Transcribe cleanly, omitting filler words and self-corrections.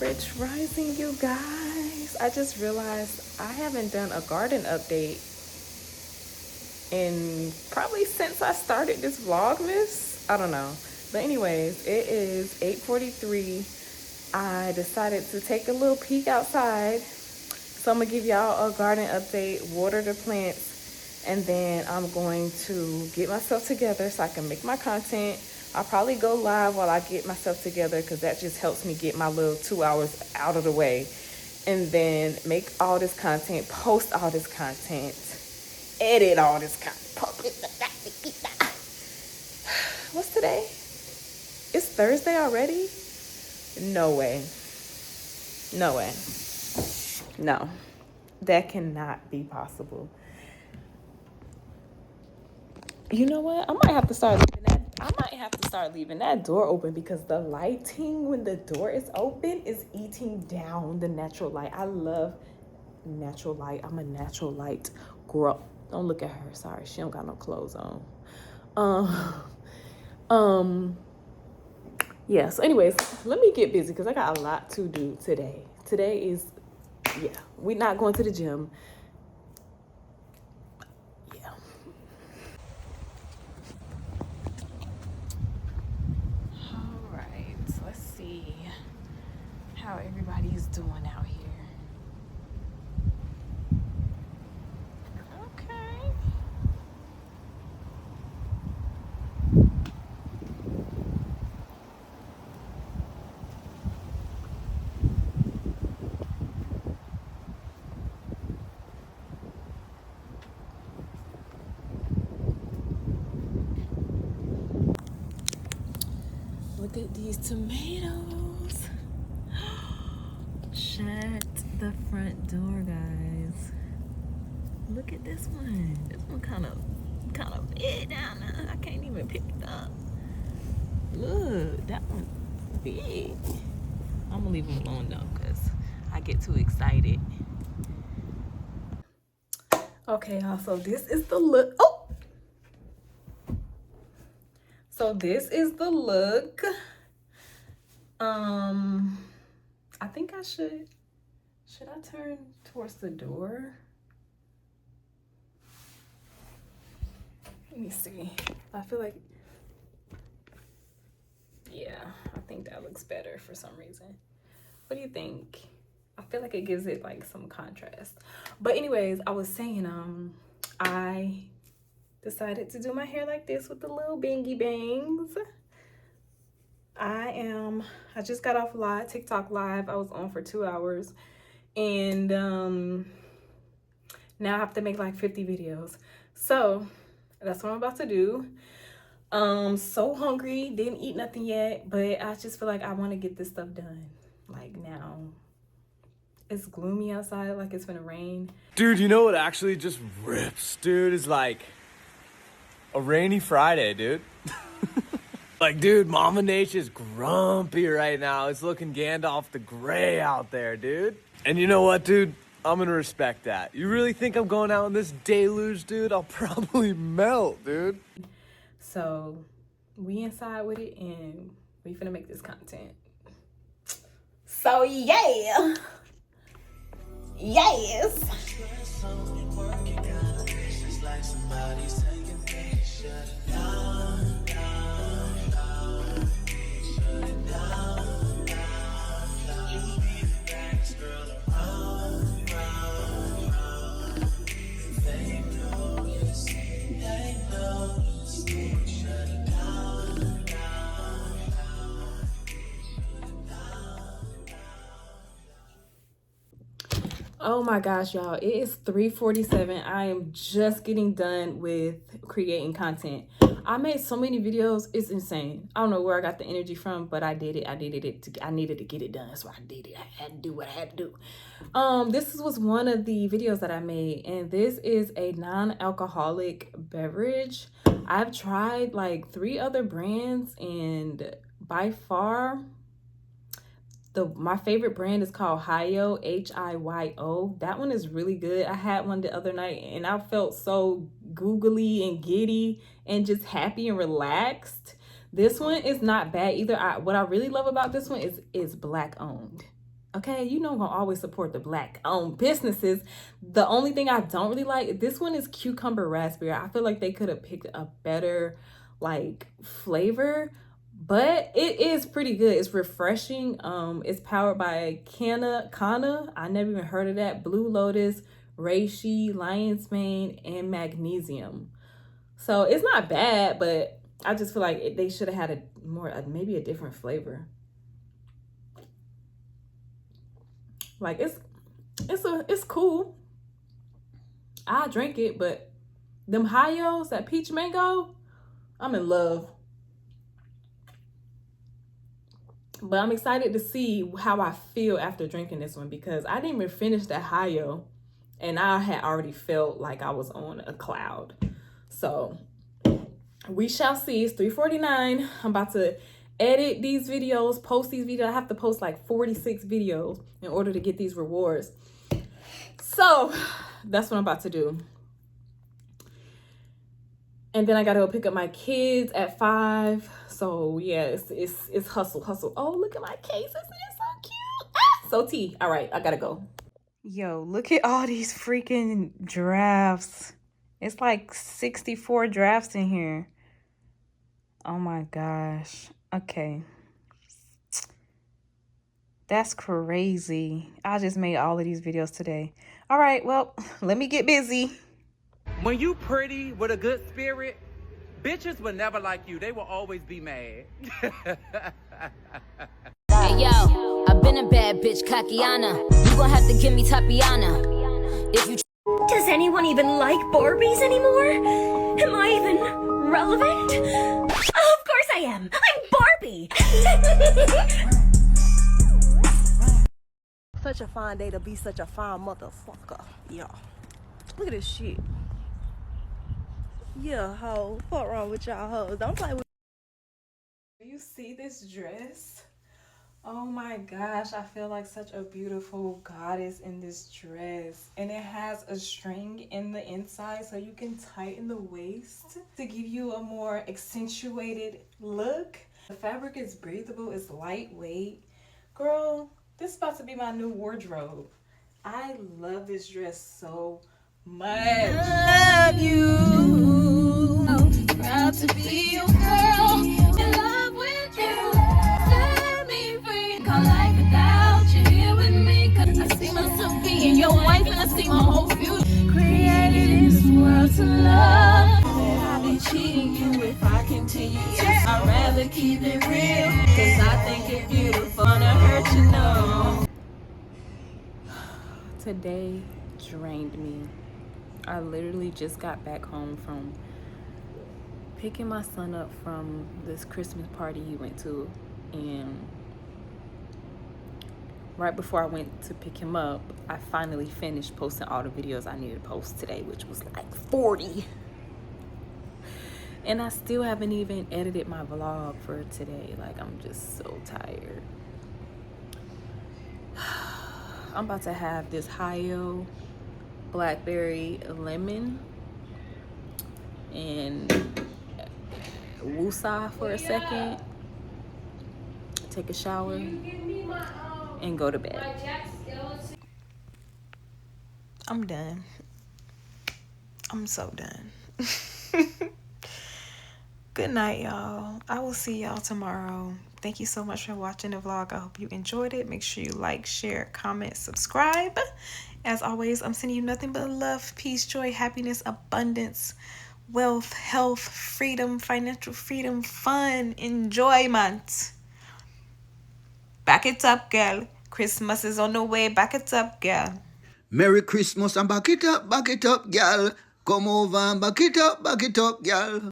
Rich Rising, you guys. I just realized I haven't done a garden update in probably since I started this Vlogmas. I don't know. But anyways, it is 8:43. I decided to take a little peek outside. So I'm gonna give y'all a garden update, water the plants, and then I'm going to get myself together so I can make my content. I'll probably go live while I get myself together because that just helps me get my little 2 hours out of the way. And then make all this content, post all this content, edit all this content. What's today? It's Thursday already? No way. No way. No, that cannot be possible. You know what? I might have to start leaving that door open because the lighting when the door is open is eating down the natural light. I love natural light. I'm a natural light girl. Don't look at her. Sorry, she don't got no clothes on. Yeah, so anyways, let me get busy because I got a lot to do today. Today is, yeah, we're not going to the gym. Yeah. All right, let's see how everybody's doing out here. Okay. Look at these tomatoes. Shut the front door, guys. Look at this one. This one kind of big down there. I can't even pick it up. Look, that one's big. I'm gonna leave them alone though, because I get too excited. Okay, y'all, so this is the look. Oh! So this is the look. I think I should I turn towards the door? Let me see. I feel like, yeah, I think that looks better for some reason. What do you think? I feel like it gives it like some contrast. But anyways, I was saying, I decided to do my hair like this with the little bangy bangs. I just got off live, TikTok live. I was on for 2 hours. And now I have to make like 50 videos. So that's what I'm about to do. So hungry, didn't eat nothing yet, but I just feel like I want to get this stuff done. Like now. It's gloomy outside, like it's gonna rain. Dude, you know what actually just rips, dude? Is like a rainy Friday, dude. Like, dude, Mama Nature's grumpy right now. It's looking Gandalf the Grey out there, dude. And you know what, dude? I'm gonna respect that. You really think I'm going out in this deluge, dude? I'll probably melt, dude. So, we inside with it, and we finna make this content. So, yeah. Yes. Oh my gosh, y'all, it is 3:47. I am just getting done with creating content. I made so many videos, it's insane. I don't know where I got the energy from, but I did it. I needed to get it done, so I did it. I had to do what I had to do. This was one of the videos that I made, and this is a non-alcoholic beverage. I've tried like 3 other brands, and by far my favorite brand is called Hiyo, H-I-Y-O. That one is really good. I had one the other night and I felt so googly and giddy and just happy and relaxed. This one is not bad either. What I really love about this one is Black owned. Okay, you know I'm gonna always support the Black-owned businesses. The only thing I don't really like, this one is cucumber raspberry. I feel like they could have picked a better like flavor, but it is pretty good. It's refreshing. It's powered by Kana. I never even heard of that. Blue Lotus, reishi, lion's mane, and magnesium. So it's not bad, but I just feel like they should have had maybe a different flavor. Like it's cool. I drink it, but them Hyos, that peach mango, I'm in love. But I'm excited to see how I feel after drinking this one because I didn't even finish that Hyo and I had already felt like I was on a cloud. So we shall see. It's 3:49. I'm about to edit these videos, post these videos. I have to post like 46 videos in order to get these rewards. So that's what I'm about to do. And then I gotta go pick up my kids at 5. So yeah, it's hustle. Oh, look at my cases. They're so cute. Ah, so tea. All right, I gotta go. Yo, look at all these freaking drafts. It's like 64 drafts in here. Oh my gosh. Okay. That's crazy. I just made all of these videos today. All right, well, let me get busy. When you pretty with a good spirit, bitches will never like you. They will always be mad. Hey yo, I've been a bad bitch, Kakiana. You gon' have to give me Tapiana. If you Does anyone even like Barbies anymore? Am I even relevant? Of course I am. I'm Barbie. Such a fine day to be such a fine motherfucker. Yeah. Look at this shit. Yeah, ho. What wrong with y'all hoes? Don't play with. Do you see this dress? Oh my gosh, I feel like such a beautiful goddess in this dress. And it has a string in the inside so you can tighten the waist to give you a more accentuated look. The fabric is breathable, it's lightweight. Girl, this is about to be my new wardrobe. I love this dress so much. I love you, I'm proud to be your girl, in love with you, set me free, call life without you here with me, cause I see myself being your wife and I see my whole future, created in this world to love, and I'll be cheating you if I continue to, I'd rather keep it real, cause I think it's beautiful, and I hurt you know. Today drained me. I literally just got back home from picking my son up from this Christmas party he went to, and right before I went to pick him up, I finally finished posting all the videos I needed to post today, which was like 40. And I still haven't even edited my vlog for today. Like, I'm just so tired. I'm about to have this Hyo blackberry lemon and woosah for a second, take a shower, and go to bed. I'm done. I'm so done. Good night, y'all. I will see y'all tomorrow. Thank you so much for watching the vlog. I hope you enjoyed it. Make sure you like, share, comment, subscribe. As always, I'm sending you nothing but love, peace, joy, happiness, abundance, wealth, health, freedom, financial freedom, fun, enjoyment. Back it up, girl. Christmas is on the way. Back it up, girl. Merry Christmas and back it up, girl. Come over and back it up, girl.